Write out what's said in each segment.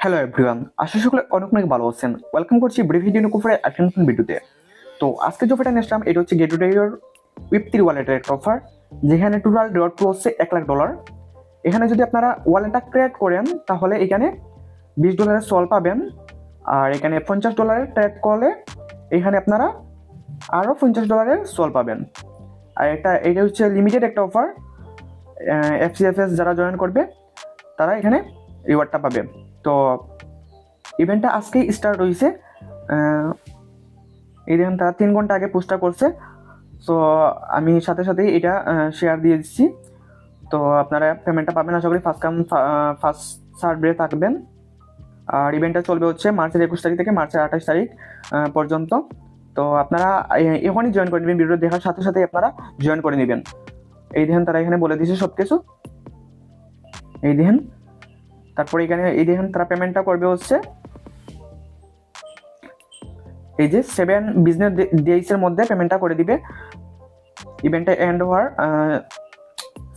Hello everyone, আশা সকলে অনেক অনেক ভালো আছেন। ওয়েলকাম করছি ব্রিভিডিও নুকুফারের একটা নতুন ভিডিওতে। তো আজকে যে অফারটা নিয়ে আসলাম এটা হচ্ছে গেটওয়ের ওয়েব3 ওয়ালেটের একটা অফার, যেখানে টোটাল রিওয়ার্ড পুরো হচ্ছে $1,00,000। এখানে যদি আপনারা ওয়ালেটটা ক্রিয়েট করেন তাহলে এখানে $20 সল পাবেন, আর এখানে $50 ট্রেড করলে এখানে আপনারা আরও $50 সল পাবেন। আর এটা হচ্ছে লিমিটেড একটা অফার, FCFS যারা জয়েন করবে তারা এখানে রিওয়ার্ডটা পাবে। তো ইভেন্টটা আজকেই স্টার্ট হয়েছে, এই দেখেন তারা 3 ঘন্টা আগে পোস্টটা করছে। সো আমি সাথে সাথেই এটা শেয়ার দিয়ে দিচ্ছি। তো আপনারা পেমেন্টটা পাবেন আশা করি ফার্স্ট কাম ফার্স্ট সার্ভে থাকবেন। আর ইভেন্টটা চলবে হচ্ছে মার্চের 21 তারিখ থেকে মার্চের 28 তারিখ পর্যন্ত। তো আপনারা এখনই জয়েন করে নেবেন, ভিডিও দেখার সাথে সাথে আপনারা জয়েন করে নেবেন। এই দেখেন তারা এখানে বলে দিয়েছে সব কিছু, এই দেখেন। তারপরে এখানে এই দেখেন তারা পেমেন্টটা করবে হচ্ছে এই যে 7 বিজনেস ডেইস এর মধ্যে পেমেন্টটা করে দিবে। ইভেন্টটা এন্ড হওয়ার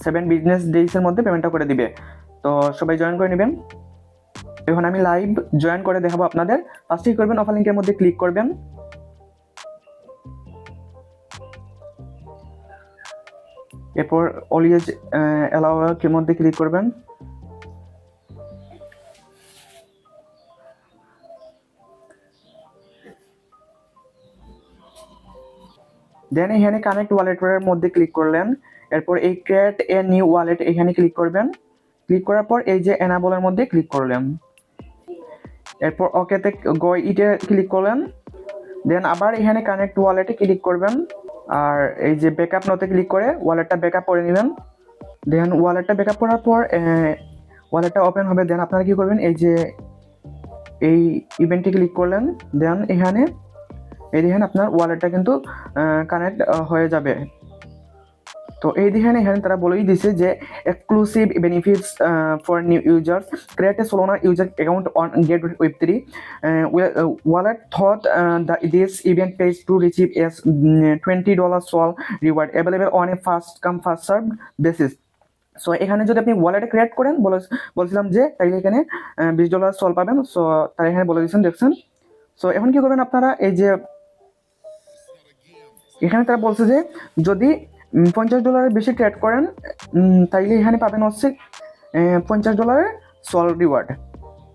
7 বিজনেস ডেইস এর মধ্যে পেমেন্টটা করে দিবে। তো সবাই জয়েন করে নেবেন। এখন আমি লাইভ জয়েন করে দেখাবো আপনাদের। ফার্স্টেই করবেন অফার লিঙ্কের মধ্যে ক্লিক করবেন, এরপর অলওয়েজ অ্যালাউ এর মধ্যে ক্লিক করবেন। দেন এখানে কানেক্ট ওয়ালেটের মধ্যে ক্লিক করলেন, এরপর এই ক্রিয়েট এ নিউ ওয়ালেট এখানে ক্লিক করবেন। ক্লিক করার পর এই যে এনাবলের মধ্যে ক্লিক করলেন, এরপর ওকেতে গো ইটে ক্লিক করলেন। দেন আবার এখানে কানেক্ট ওয়ালেটে ক্লিক করবেন, আর এই যে ব্যাকআপ নোতে ক্লিক করে ওয়ালেটটা ব্যাকআপ করে নেবেন। দেন ওয়ালেটটা ব্যাকআপ করার পর ওয়ালেটটা ওপেন হবে। দেন আপনারা কি করবেন, এই যে এই ইভেন্টে ক্লিক করলেন। দেন এখানে এই দেখেন আপনার ওয়ালেটটা কিন্তু কানেক্ট হয়ে যাবে। তো এই দেখেন এখানে তারা বলেই দিছে যে exclusive benefits for new users, create a Solana user account on gateway ওয়েব3 wallet through this event page to receive as $20 SOL reward available on a first come first serve basis. So এখানে যদি আপনি ওয়ালেটে create করেন বলছিলাম যে তাইলে এখানে $20 সল পাবেন। সো তারা এখানে বলে দিচ্ছেন, দেখছেন। সো এখন কি করবেন আপনারা, এই যে এখানে তারা বলছে যে যদি $50 বেশি ট্রেড করেন তাইলে এখানে পাবেন হচ্ছে $50 সল রিওয়ার্ড।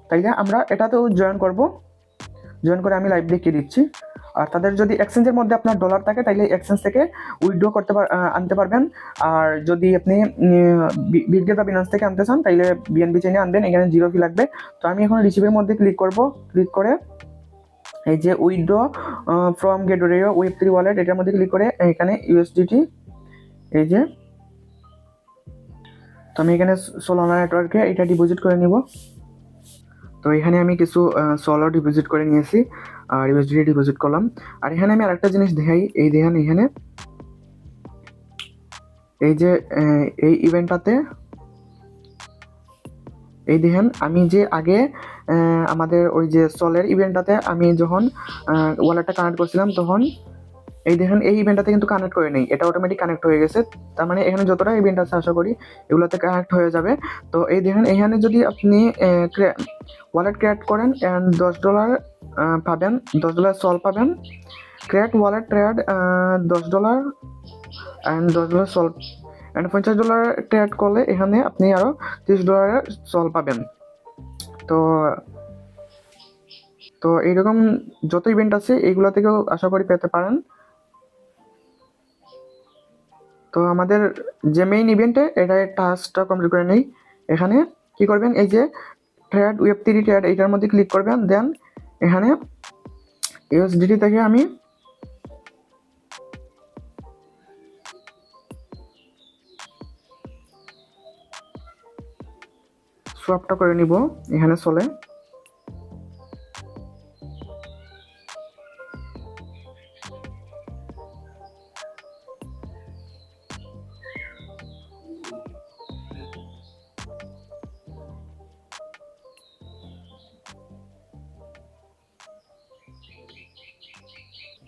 তাইলে আমরা এটাতেও জয়েন করব। জয়েন করে আমি লাইভ দেখিয়ে দিচ্ছি। আর তাদের যদি এক্সচেঞ্জের মধ্যে আপনার ডলার থাকে তাইলে এক্সচেঞ্জ থেকে উইথড্র করতে আনতে পারবেন। আর যদি আপনি বিটগেট বা বিনান্স থেকে আনতে চান তাইলে বিএনবি চেইনে আনবেন, এখানে 0 ফি লাগবে। তো আমি এখন রিসিভের মধ্যে ক্লিক করব। ক্লিক করে এই যে উইথড্র ফ্রম গেটওয়ে ওয়েব3 ওয়ালেট এটার মধ্যে ক্লিক করে এখানে ইউএসডিটি, এই যে তো আমি এখানে সোলানা নেটওয়ার্কে এটা ডিপোজিট করে নিব। তো এখানে আমি কিছু সোলার ডিপোজিট করে নিয়েছি আর ইউএসডিটি ডিপোজিট করলাম। আর এখানে আমি আরেকটা জিনিস দেখাই, এই দেখেন এখানে এই যে এই ইভেন্টটাতে এই দেখেন আমি যে আগে আমাদের ওই যে সলের ইভেন্টটাতে আমি যখন ওয়ালেটটা কানেক্ট করছিলাম তখন এই দেখেন এই ইভেন্টটাতে কিন্তু কানেক্ট করে নেই, এটা অটোমেটিক কানেক্ট হয়ে গেছে। তার মানে এখানে যতটা ইভেন্ট আছে আশা করি এগুলোতে কানেক্ট হয়ে যাবে। তো এই দেখেন এখানে যদি আপনি ওয়ালেট ক্রিয়েট করেন অ্যান্ড $10 পাবেন, $10 সল পাবেন। Create wallet trade $10 and $10 sol and $50 trade করলে এখানে আপনি আরও $30 সল পাবেন। তো তো এইরকম যত ইভেন্ট আছে এইগুলো থেকেও আশা করি পেতে পারেন। তো আমাদের যে মেইন ইভেন্টে এটা টাস্কটা কমপ্লিট করে নেই। এখানে কি করবেন, এই যে ট্রেড ওয়েব3 ট্রেড এইটার মধ্যে ক্লিক করবেন। দেন এখানে ইউএসডিটি থেকে আমি সোয়াপটা করে নিব, এখানে চলে।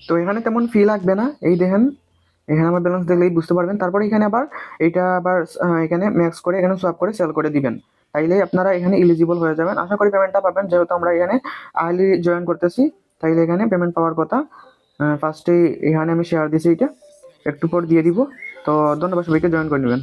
তো এখানে তেমন ফি লাগবে না, এই দেখেন এখানে আমার ব্যালেন্স দেখলেই বুঝতে পারবেন। তারপরে এখানে আবার এটা আবার এখানে ম্যাক্স করে এখানে সোয়াপ করে সেল করে দিবেন। তাইলে আপনারা এখানে এলিজিবল হয়ে যাবেন। আশা করি পেমেন্টটা পাবেন, যেহেতু আমরা এখানে আর্লি জয়েন করতেছি, তাইলে এখানে পেমেন্ট পাওয়ার কথা। ফার্স্টে এখানে আমি শেয়ার দিছি, এটা একটু পর দিয়ে দিব। তো ধন্যবাদ, সবাইকে জয়েন করে নেবেন।